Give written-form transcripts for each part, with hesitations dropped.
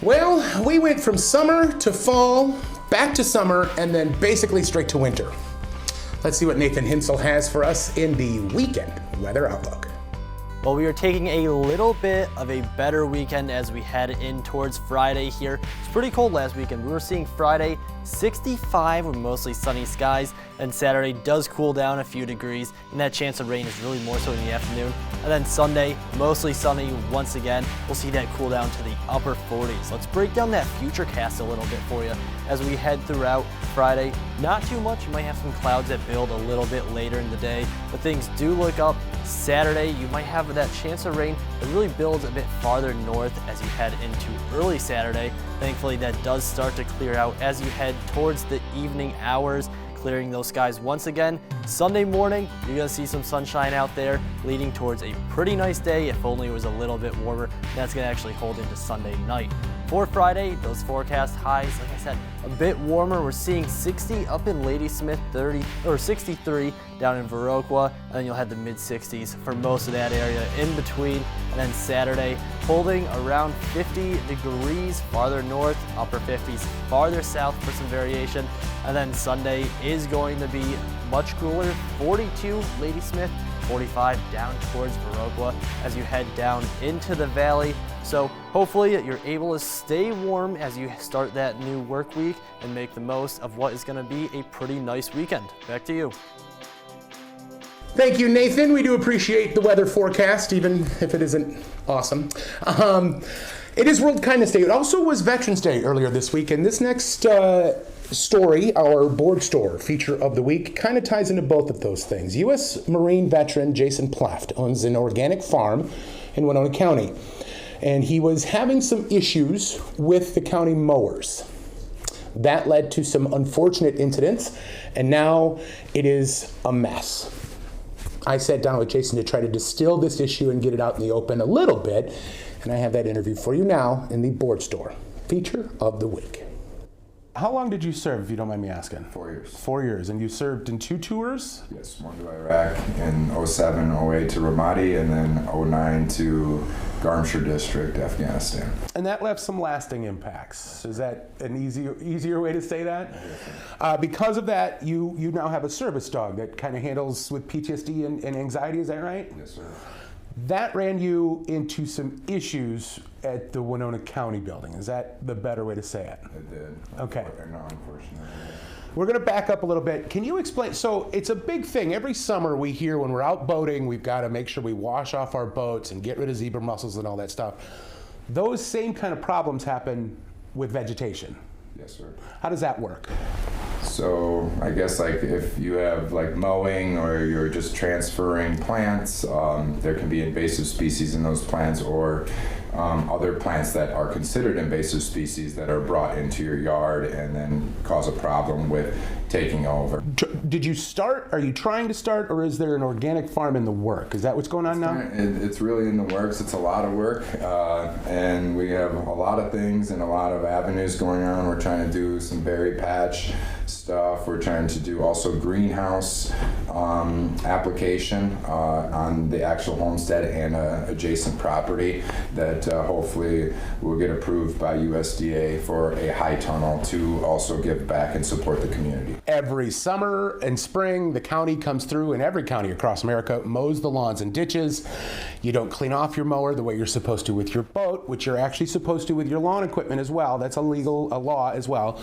Well, we went from summer to fall, back to summer, and then basically straight to winter. Let's see what Nathan Hinsel has for us in the weekend weather outlook. Well, we are taking a little bit of a better weekend as we head in towards Friday here. It's pretty cold last weekend. We were seeing Friday 65 with mostly sunny skies, and Saturday does cool down a few degrees, and that chance of rain is really more so in the afternoon. And then Sunday, mostly sunny once again. We'll see that cool down to the upper 40s. Let's break down that future cast a little bit for you as we head throughout Friday. Not too much. You might have some clouds that build a little bit later in the day, but things do look up. Saturday, you might have that chance of rain that really builds a bit farther north as you head into early Saturday. Thankfully, that does start to clear out as you head towards the evening hours, clearing those skies once again. Sunday morning, you're gonna see some sunshine out there, leading towards a pretty nice day, if only it was a little bit warmer. That's gonna actually hold into Sunday night. For Friday, those forecast highs, like I said, a bit warmer. We're seeing 60 up in Ladysmith, 63 down in Viroqua, and then you'll have the mid-60s for most of that area in between. And then Saturday, holding around 50 degrees farther north, upper 50s farther south for some variation. And then Sunday is going to be much cooler, 42 Ladysmith, 45 down towards Viroqua as you head down into the valley. So hopefully you're able to stay warm as you start that new work week and make the most of what is going to be a pretty nice weekend. Back to you. Thank you, Nathan. We do appreciate the weather forecast, even if it isn't awesome. It is World Kindness Day. It also was Veterans Day earlier this week, and this next story, our board store feature of the week, kind of ties into both of those things. U.S. Marine veteran Jason Plaft owns an organic farm in Winona County, and he was having some issues with the county mowers. That led to some unfortunate incidents, and now it is a mess. I sat down with Jason to try to distill this issue and get it out in the open a little bit, and I have that interview for you now in the board store feature of the week. How long did you serve, if you don't mind me asking? 4 years. 4 years, and you served in 2 tours? Yes, one to Iraq in 07, 08 to Ramadi, and then 09 to Garmshire District, Afghanistan. And that left some lasting impacts. Is that an easier way to say that? Because of that, you now have a service dog that kind of handles with PTSD and anxiety, is that right? Yes, sir. That ran you into some issues at the Winona County building. Is that the better way to say it? It did. Okay. No, unfortunately. We're going to back up a little bit. Can you explain? So it's a big thing. Every summer we hear when we're out boating, we've got to make sure we wash off our boats and get rid of zebra mussels and all that stuff. Those same kind of problems happen with vegetation. Yes, sir. How does that work? So I guess like if you have like mowing or you're just transferring plants, there can be invasive species in those plants or other plants that are considered invasive species that are brought into your yard and then cause a problem with taking over. Did you start, are you trying to start, or is there an organic farm in the work? Is that what's going on now? It's really in the works. It's a lot of work, and we have a lot of things and a lot of avenues going on. We're trying to do some berry patch stuff. We're trying to do also greenhouse application on the actual homestead and adjacent property that hopefully will get approved by USDA for a high tunnel to also give back and support the community. Every summer and spring, the county comes through, and every county across America mows the lawns and ditches. You don't clean off your mower the way you're supposed to with your boat, which you're actually supposed to with your lawn equipment as well. That's a law as well.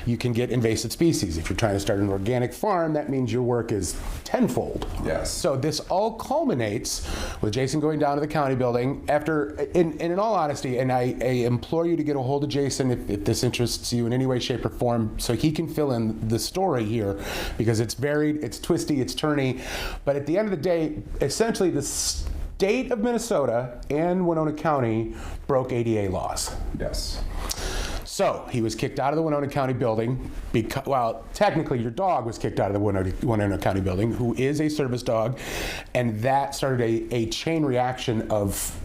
You can get invasive species. If you're trying to start an organic farm, that means your work is tenfold. Yes. So this all culminates with Jason going down to the county building after, in all honesty, and I implore you to get a hold of Jason if this interests you in any way, shape, or form, so he can fill in the story here, because it's varied, it's twisty, it's turny, but at the end of the day, essentially the state of Minnesota and Winona County broke ADA laws. Yes. So he was kicked out of the Winona County building because, well, technically your dog was kicked out of the Winona County building, who is a service dog, and that started a chain reaction of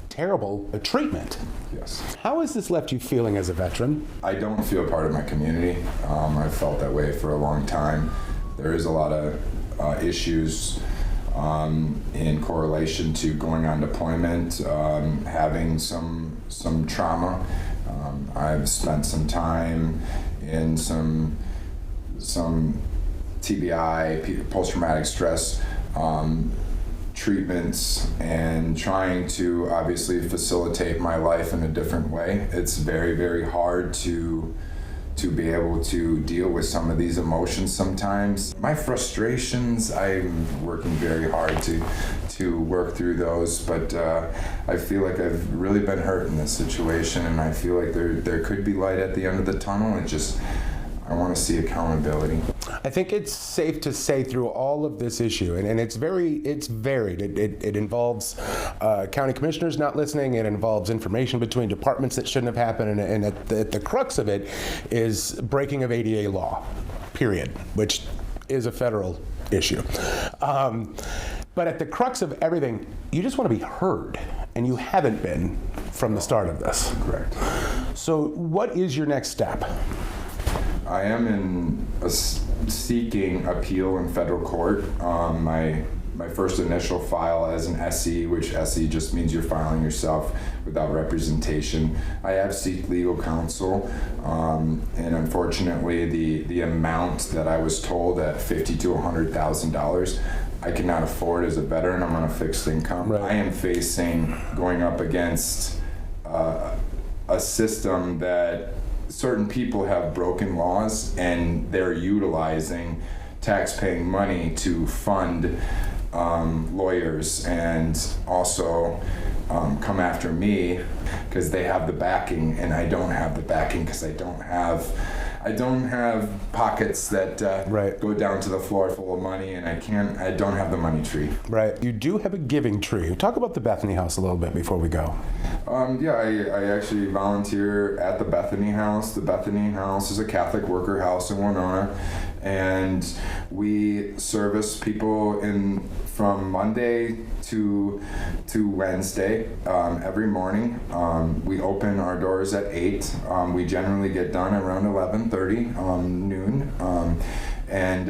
terrible treatment. Yes. How has this left you feeling as a veteran? I don't feel part of my community. I've felt that way for a long time. There is a lot of issues in correlation to going on deployment, having some trauma. I've spent some time in some TBI, post-traumatic stress treatments, and trying to obviously facilitate my life in a different way. It's very, very hard to be able to deal with some of these emotions sometimes. My frustrations, I'm working very hard to work through those, but I feel like I've really been hurt in this situation, and I feel like there could be light at the end of the tunnel. I want to see accountability. I think it's safe to say through all of this issue, and it's varied. It involves county commissioners not listening. It involves information between departments that shouldn't have happened, and at the crux of it is breaking of ADA law, period, which is a federal issue. But at the crux of everything, you just want to be heard, and you haven't been from the start of this. Correct. So what is your next step? I am seeking appeal in federal court. My first initial file as an SE, which SE just means you're filing yourself without representation. I have sought legal counsel, and unfortunately the amount that I was told at $50,000 to $100,000, I cannot afford as a veteran. I'm on a fixed income. Right. I am facing going up against a system that certain people have broken laws, and they're utilizing tax-paying money to fund lawyers, and also come after me because they have the backing, and I don't have the backing because I don't have pockets that right. go down to the floor full of money, and I don't have the money tree. Right. You do have a giving tree. Talk about the Bethany House a little bit before we go. I actually volunteer at the Bethany House. The Bethany House is a Catholic worker house in Winona, and we service people from Monday to Wednesday every morning. We open our doors at 8. We generally get done around 11:30, noon. And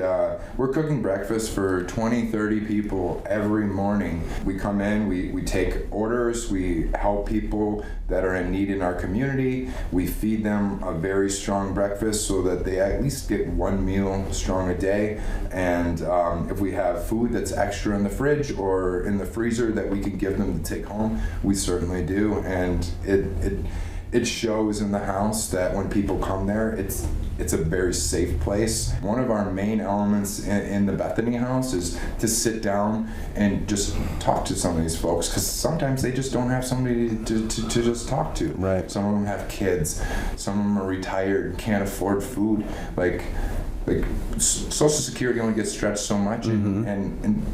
we're cooking breakfast for 20, 30 people every morning. We come in, we take orders, we help people that are in need in our community. We feed them a very strong breakfast so that they at least get one meal strong a day. And if we have food that's extra in the fridge or in the freezer that we can give them to take home, we certainly do. And it shows in the house that when people come there, it's a very safe place. One of our main elements in the Bethany House is to sit down and just talk to some of these folks, because sometimes they just don't have somebody to just talk to. Right. Some of them have kids. Some of them are retired, can't afford food. Like Social Security only gets stretched so much, and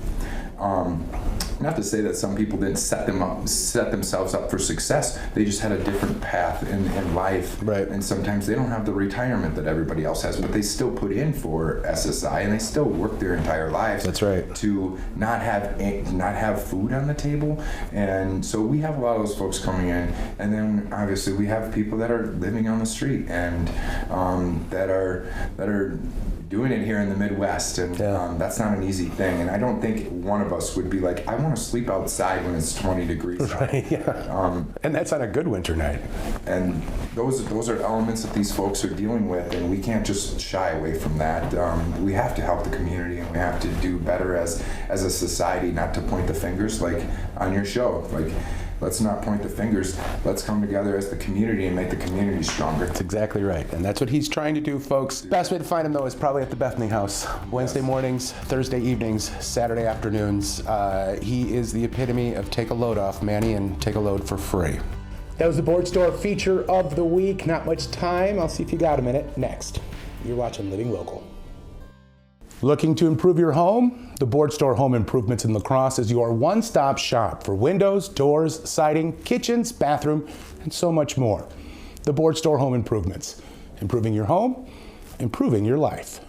not to say that some people didn't set themselves up for success. They just had a different path in life. Right. And sometimes they don't have the retirement that everybody else has, but they still put in for SSI, and they still work their entire lives. That's right. To not have food on the table. And so we have a lot of those folks coming in, and then obviously we have people that are living on the street and that are doing it here in the Midwest, and that's not an easy thing. And I don't think one of us would be like, I want to sleep outside when it's 20 degrees. Right. Yeah. And that's on a good winter night. And those are elements that these folks are dealing with, and we can't just shy away from that. We have to help the community, and we have to do better as a society, not to point the fingers like on your show. Like, let's not point the fingers. Let's come together as the community and make the community stronger. That's exactly right. And that's what he's trying to do, folks. Best way to find him, though, is probably at the Bethany House. Wednesday mornings, Thursday evenings, Saturday afternoons. He is the epitome of take a load off, Manny, and take a load for free. That was the Board Store feature of the week. Not much time. I'll see if you got a minute. Next, you're watching Living Local. Looking to improve your home? The Board Store Home Improvements in La Crosse is your one-stop shop for windows, doors, siding, kitchens, bathroom, and so much more. The Board Store Home Improvements. Improving your home, improving your life.